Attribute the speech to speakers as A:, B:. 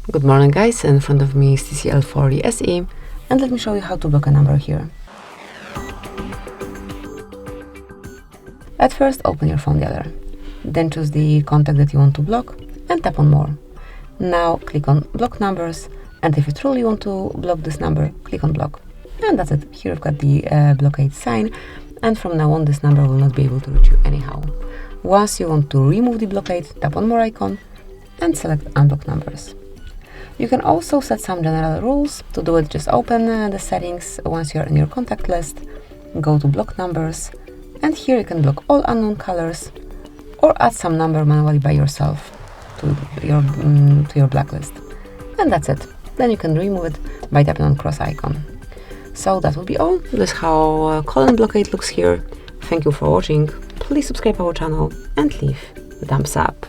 A: Good morning guys, in front of me is TCL 40 SE, and let me show you how to block a number here. At first open your phone dialer, then choose the contact that you want to block and tap on more. Now click on block numbers, and if you truly want to block this number, click on block. And that's it. Here you've got the blockade sign, and from now on this number will not be able to reach you anyhow. Once you want to remove the blockade, tap on more icon and select unblock numbers. You can also set some general rules. To do it, just open the settings once you're in your contact list, go to block numbers, and here you can block all unknown colors or add some number manually by yourself to your blacklist. And that's it. Then you can remove it by tapping on cross icon. So that will be all. This is how colon blockade looks here. Thank you for watching. Please subscribe our channel and leave the thumbs up.